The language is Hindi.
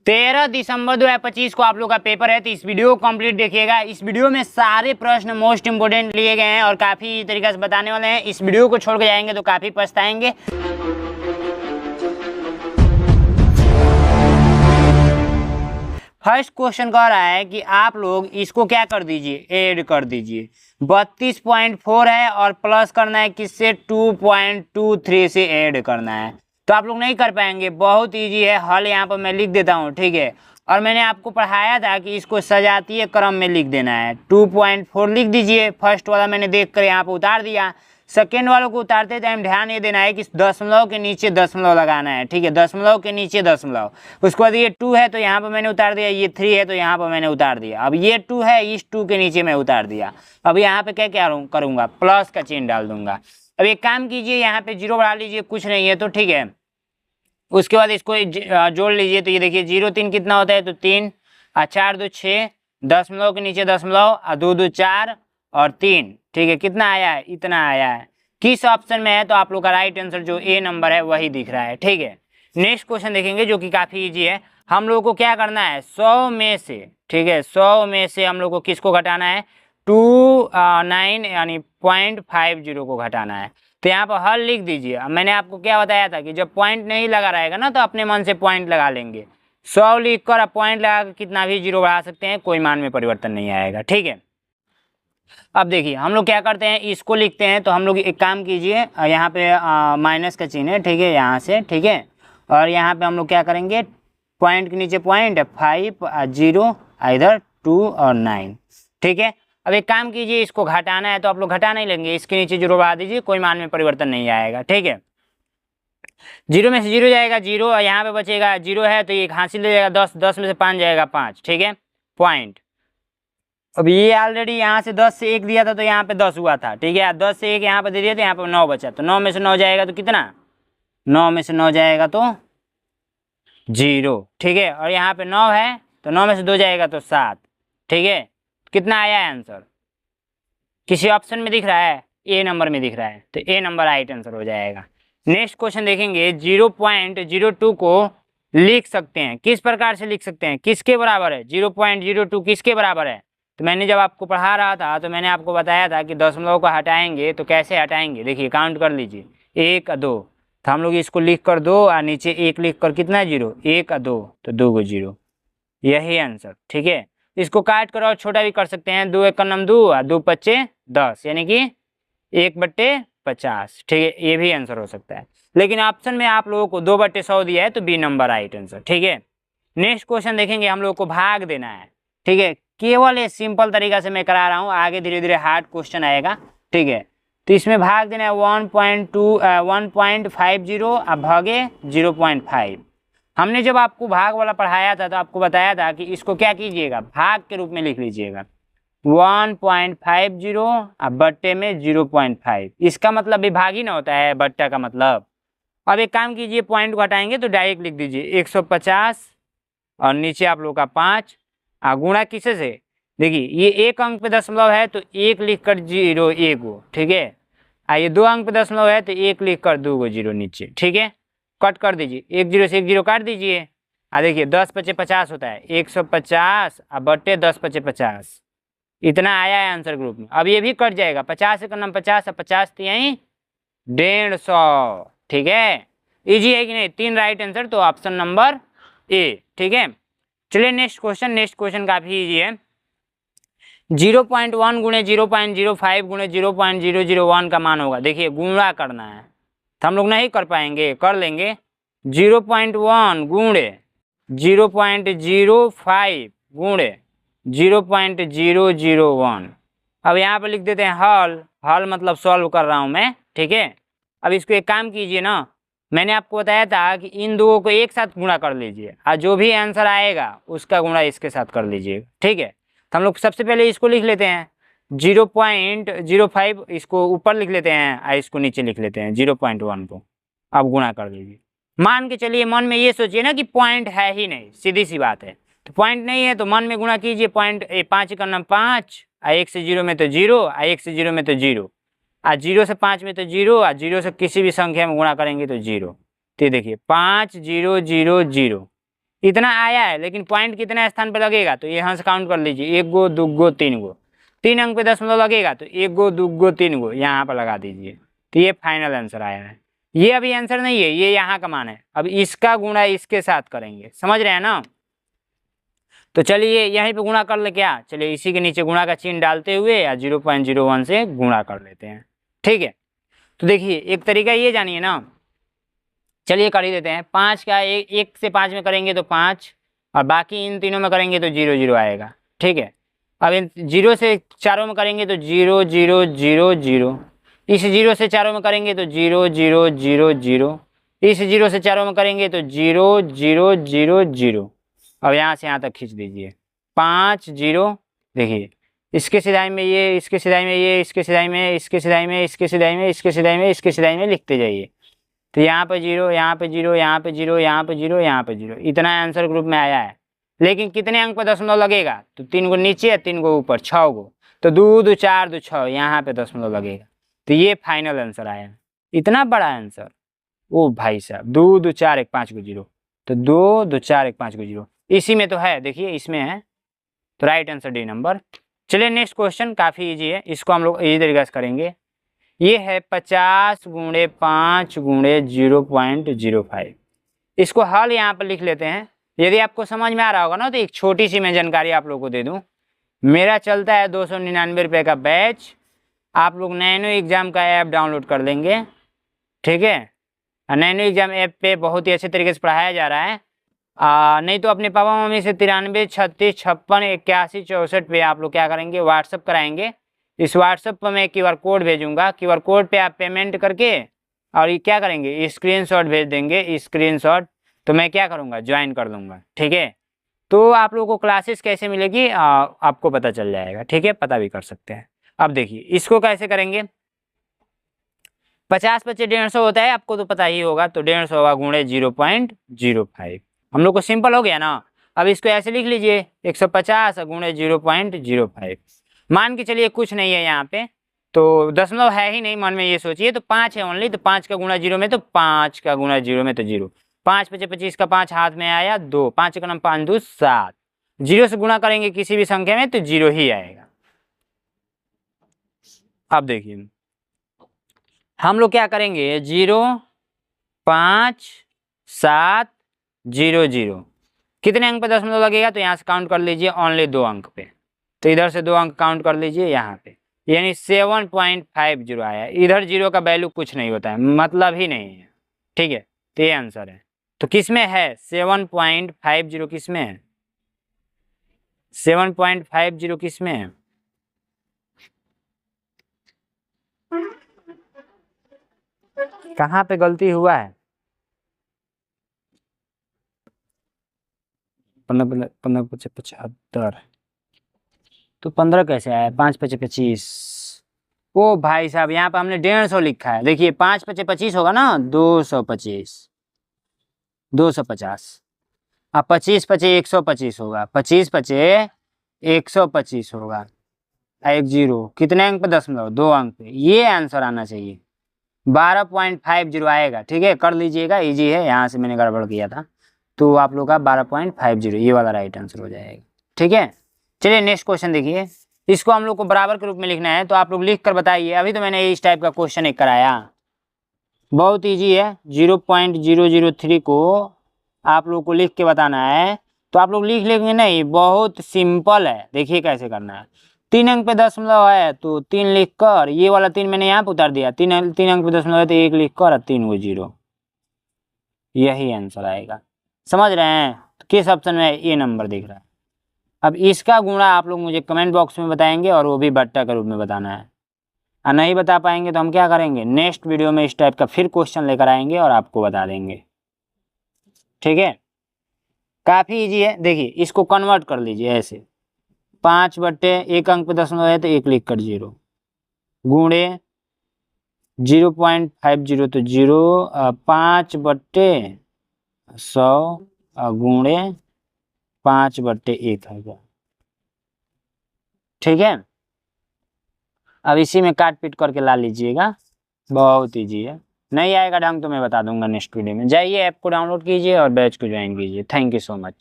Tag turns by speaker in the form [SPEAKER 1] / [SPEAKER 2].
[SPEAKER 1] 13 दिसंबर 2025 को आप लोग का पेपर है, तो इस वीडियो को कंप्लीट देखिएगा। इस वीडियो में सारे प्रश्न मोस्ट इंपोर्टेंट लिए गए हैं और काफ़ी तरीके से बताने वाले हैं। इस वीडियो को छोड़ के जाएंगे तो काफ़ी पछताएंगे। फर्स्ट क्वेश्चन कह रहा है कि आप लोग इसको क्या कर दीजिए, ऐड कर दीजिए। 32.4 है और प्लस करना है किससे, 2.23 से ऐड करना है। तो आप लोग नहीं कर पाएंगे, बहुत इजी है। हल यहाँ पर मैं लिख देता हूँ, ठीक है। और मैंने आपको पढ़ाया था कि इसको सजातीय क्रम में लिख देना है। 2.4 लिख दीजिए। फर्स्ट वाला मैंने देख कर यहाँ पर उतार दिया। सेकेंड वालों को उतारते टाइम ध्यान ये देना है कि दशमलव के नीचे दशमलव लगाना है, ठीक है। दशमलव के नीचे दशमलव। उसके बाद ये 2 है तो यहाँ पर मैंने उतार दिया, ये 3 है तो यहाँ पर मैंने उतार दिया। अब ये 2 है, इस 2 के नीचे मैं उतार दिया। अब यहाँ पे क्या क्या करूँगा, प्लस का चिन्ह डाल दूंगा। अब एक काम कीजिए, यहाँ पे 0 बढ़ा लीजिए, कुछ नहीं है तो ठीक है। उसके बाद इसको जोड़ लीजिए, तो ये देखिए 0 3 कितना होता है, तो 3 और 4 2 6, दशमलव के नीचे दशमलव और 2 2 4 और 3, ठीक है। कितना आया है, इतना आया है। किस ऑप्शन में है, तो आप लोग का राइट आंसर जो ए नंबर है वही दिख रहा है, ठीक है। नेक्स्ट क्वेश्चन देखेंगे जो कि काफी इजी है। हम लोग को क्या करना है, 100 में से, ठीक है, 100 में से हम लोग को किसको घटाना है, 29 यानी 0.50 को घटाना है। तो यहाँ पर हल लिख दीजिए। अब मैंने आपको क्या बताया था कि जब पॉइंट नहीं लगा रहेगा ना, तो अपने मन से पॉइंट लगा लेंगे। 100 लिख कर पॉइंट लगा कर कितना भी 0 बढ़ा सकते हैं, कोई मान में परिवर्तन नहीं आएगा, ठीक है। अब देखिए हम लोग क्या करते हैं, इसको लिखते हैं। तो हम लोग एक काम कीजिए, यहाँ पे माइनस का चिन्ह है, ठीक है, यहाँ से, ठीक है। और यहाँ पे हम लोग क्या करेंगे, पॉइंट के नीचे पॉइंट 5 0 इधर 2 और 9, ठीक है। अब एक काम कीजिए, इसको घटाना है तो आप लोग घटा नहीं लेंगे, इसके नीचे 0 बढ़ा दीजिए, कोई मान में परिवर्तन नहीं आएगा, ठीक है। 0 में से 0 जाएगा 0 और यहाँ पे बचेगा 0 है तो ये हासिल हो जाएगा 10, 10 में से 5 जाएगा 5, ठीक है, पॉइंट। अब ये ऑलरेडी यहाँ से 10 से 1 दिया था तो यहाँ पे 10 हुआ था, ठीक है। 10 से 1 यहाँ पे दे दिया तो यहाँ पे 9 बचा, तो 9 में से 9 जाएगा तो कितना, 9 में से 9 जाएगा तो 0, ठीक है। और यहाँ पे 9 है तो 9 में से 2 जाएगा तो 7, ठीक है। कितना आया है आंसर, किसी ऑप्शन में दिख रहा है, ए नंबर में दिख रहा है, तो ए नंबर राइट आंसर हो जाएगा। नेक्स्ट क्वेश्चन देखेंगे, 0.02 को लिख सकते हैं, किस प्रकार से लिख सकते हैं, किसके बराबर है, 0.02 किसके बराबर है। तो मैंने जब आपको पढ़ा रहा था तो मैंने आपको बताया था कि दशमलव को हटाएंगे तो कैसे हटाएंगे। देखिए काउंट कर लीजिए, 1 2, तो हम लोग इसको लिख कर 2 और नीचे 1 लिख कर कितना 0, 1 2 तो 2 को 0, यही आंसर, ठीक है। इसको काट कर और छोटा भी कर सकते हैं, 2 1 का नम 2 और 2 5 10 यानी कि 1/50, ठीक है, ये भी आंसर हो सकता है। लेकिन ऑप्शन में आप लोगों को 2/100 दिया है तो बी नंबर राइट आंसर, ठीक है। नेक्स्ट क्वेश्चन देखेंगे, हम लोग को भाग देना है, ठीक है। केवल ये सिंपल तरीका से मैं करा रहा हूँ, आगे धीरे धीरे हार्ड क्वेश्चन आएगा, ठीक है। तो इसमें भाग देना है 1.50 और भागे 0.5। हमने जब आपको भाग वाला पढ़ाया था तो आपको बताया था कि इसको क्या कीजिएगा, भाग के रूप में लिख लीजिएगा, 1.50 और बट्टे में 0.5। इसका मतलब विभागी ना होता है बट्टा का मतलब। अब एक काम कीजिए, पॉइंट को हटाएंगे तो डायरेक्ट लिख दीजिए 150 और नीचे आप लोग का 5 गुणा किसे से, देखिए ये 1 अंक पे दशमलव है तो 1 लिख कर 0 1 गो, ठीक है। ये 2 अंक पे दशमलव है तो 1 लिख कर 2 गो 0 नीचे, ठीक है। कट कर दीजिए, 1 0 से 1 0 काट दीजिए। देखिए 10 5 50 होता है, 150 और बट्टे 10 5 50, इतना आया है आंसर ग्रुप में। अब ये भी कट जाएगा, 50 का नाम 50 और 50 यहीं 150, ठीक है। इजी है कि नहीं, 3 राइट आंसर, तो ऑप्शन नंबर ए, ठीक है। चलिए नेक्स्ट क्वेश्चन, नेक्स्ट क्वेश्चन काफी इजी है। 0.1 गुणे 0.05 गुणे 0.001 का मान होगा। देखिए गुणा करना है तो हम लोग नहीं कर पाएंगे, कर लेंगे। 0.1 गुणे 0.05 गुणे 0.001। अब यहाँ पर लिख देते हैं हल, हल मतलब सॉल्व कर रहा हूँ मैं, ठीक है। अब इसको एक काम कीजिए ना, मैंने आपको बताया था कि इन दो को एक साथ गुणा कर लीजिए और जो भी आंसर आएगा उसका गुणा इसके साथ कर लीजिए, ठीक है। तो हम लोग सबसे पहले इसको लिख लेते हैं 0.05, इसको ऊपर लिख लेते हैं और इसको नीचे लिख लेते हैं 0.1 को। अब गुणा कर लीजिए, मान के चलिए, मन में ये सोचिए ना कि पॉइंट है ही नहीं, सीधी सी बात है। तो पॉइंट नहीं है तो मन में गुणा कीजिए, पॉइंट 5 का नाम 5 और 1 से 0 में तो 0 और 1 से 0 में तो 0 और 0 से 5 में तो 0 और 0 से किसी भी संख्या में गुणा करेंगे तो 0। तो देखिए 5 0 0 0 इतना आया है, लेकिन पॉइंट कितने स्थान पे लगेगा तो यहाँ से काउंट कर लीजिए, 1 गो 2 गो 3 गो, 3 अंक पे दशमलव लगेगा तो 1 गो 2 गो 3 गो यहाँ पर लगा दीजिए। तो ये फाइनल आंसर आया है। ये अभी आंसर नहीं है, ये यहाँ का मान है। अब इसका गुणा इसके साथ करेंगे, समझ रहे हैं ना। तो चलिए यहीं पे गुणा कर ले क्या, चलिए इसी के नीचे गुणा का चिन्ह डालते हुए या 0.01 से गुणा कर लेते हैं, ठीक है। तो देखिए एक तरीका ये जानिए ना, चलिए कर ही देते हैं। 5 का 1 से 5 में करेंगे तो 5, और बाकी इन तीनों में करेंगे तो 0 0 आएगा, ठीक है। अब इन 0 से चारों में करेंगे तो 0 0 0 0, इस 0 से चारों में करेंगे तो 0 0 0 0, इस 0 से चारों में करेंगे तो 0 0 0 0। अब यहाँ से यहाँ तक खींच दीजिए 5 0, देखिए इसके सिधाई में ये, इसके सिधाई में ये, इसके सिधाई में, इसके सिधाई में, इसके सिधाई में, इसके सिधाई में, इसके सिधाई में लिखते जाइए। तो यहाँ पे 0, यहाँ पे 0, यहाँ पे 0, यहाँ पे 0, यहाँ पे 0, इतना आंसर ग्रुप में आया है। लेकिन कितने अंक पर दशमलव लगेगा तो 3 गो नीचे या 3 गो ऊपर, 6 गो। तो 2 2 4 2 6 यहाँ पे दशमलव लगेगा। तो ये फाइनल आंसर आया, इतना बड़ा आंसर। ओ भाई साहब 2 2 4 1 5 को 0, तो 2 2 4 1 5 को 0 इसी में तो है, देखिए इसमें है। तो राइट आंसर डी नंबर। चलिए नेक्स्ट क्वेश्चन काफ़ी इजी है, इसको हम लोग इजी तरीके से करेंगे। ये है 50 गुणे 5 गुणे 0.05। इसको हल यहाँ पर लिख लेते हैं। यदि आपको समझ में आ रहा होगा ना तो एक छोटी सी मैं जानकारी आप लोगों को दे दूं। मेरा चलता है 299 रुपये का बैच, आप लोग नैनो एग्जाम का ऐप डाउनलोड कर लेंगे, ठीक है। नैनो एग्जाम ऐप पे बहुत ही अच्छे तरीके से पढ़ाया जा रहा है। नहीं तो अपने पापा मम्मी से 93 36 56 81 64 पे आप लोग क्या करेंगे, व्हाट्सअप कराएंगे। इस व्हाट्सअप पर मैं QR कोड भेजूंगा, QR कोड पे आप पेमेंट करके और ये क्या करेंगे, स्क्रीनशॉट भेज देंगे, स्क्रीनशॉट। तो मैं क्या करूँगा, ज्वाइन कर लूँगा, ठीक है। तो आप लोगों को क्लासेस कैसे मिलेगी आपको पता चल जाएगा, ठीक है, पता भी कर सकते हैं। अब देखिए इसको कैसे करेंगे। 50 × 150 होता है, आपको तो पता ही होगा। तो 150 गुणे 0.05 हम लोग को सिंपल हो गया ना। अब इसको ऐसे लिख लीजिए 150 गुणे 0.05। मान के चलिए कुछ नहीं है यहाँ पे, तो दशमलव है ही नहीं, मन में ये सोचिए। तो 5 है ओनली, तो 5 का गुणा 0 में तो 5 का गुणा 0 में तो 0। 5 × 25 का 5 हाथ में आया 2, 5 का नाम 5 2 7। 0 से गुणा करेंगे किसी भी संख्या में तो 0 ही आएगा। अब देखिए हम लोग क्या करेंगे, 0 5 7 0 0 कितने अंक पे दशमलव लगेगा तो यहाँ से काउंट कर लीजिए ओनली 2 अंक पे। तो इधर से 2 अंक काउंट कर लीजिए यहाँ पे, यानी 7.50 आया। इधर 0 का वैल्यू कुछ नहीं होता है, मतलब ही नहीं है, ठीक है। तो ये आंसर है। तो किस में है 7.50, किस में है 7.50, किस में है, कहाँ पे गलती हुआ है। 15 15 75, तो 15 कैसे आया, 5 5 25। ओ भाई साहब यहाँ पे हमने 150 लिखा है। देखिए 5 5 25 होगा ना, 225 250। अब 25 5 125 होगा, 25 5 125 होगा। 1 0 कितने अंक पे दशमलव, 2 अंक पे। ये आंसर आना चाहिए 12.50 आएगा, ठीक है। कर लीजिएगा, इजी है, यहाँ से मैंने गड़बड़ किया था। तो आप लोग का 12.50 ये वाला राइट आंसर हो जाएगा, ठीक है। चलिए नेक्स्ट क्वेश्चन देखिए। इसको हम लोग को बराबर के रूप में लिखना है, तो आप लोग लिख कर बताइए। अभी तो मैंने इस टाइप का क्वेश्चन एक कराया, बहुत ईजी है। 0.003 को आप लोग को लिख के बताना है। तो आप लोग लिख लेंगे नहीं, बहुत सिंपल है। देखिए कैसे करना है। 3 अंक पे दशमलव है तो 3 लिख कर, ये वाला 3 मैंने यहाँ पे उतार दिया। 3 अंक पे दशमलव है तो 1 लिख कर और 3 को 0, यही आंसर आएगा। समझ रहे हैं। तो किस ऑप्शन में ये नंबर दिख रहा है। अब इसका गुणा आप लोग मुझे कमेंट बॉक्स में बताएंगे, और वो भी बट्टा के रूप में बताना है। और नहीं बता पाएंगे तो हम क्या करेंगे, नेक्स्ट वीडियो में इस टाइप का फिर क्वेश्चन लेकर आएंगे और आपको बता देंगे, ठीक है। काफ़ी इजी है। देखिए इसको कन्वर्ट कर लीजिए ऐसे, 5/1 अंक पे दशमलव है तो 1 लिख कर 0 गुणे 0.50 तो 0, 5/100 गुणे 5/1 होगा, ठीक है। अब इसी में काट पीट करके ला लीजिएगा, बहुत ईजी है। नहीं आएगा ढंग तो मैं बता दूंगा नेक्स्ट वीडियो में। जाइए ऐप को डाउनलोड कीजिए और बैच को ज्वाइन कीजिए। Thank you so much.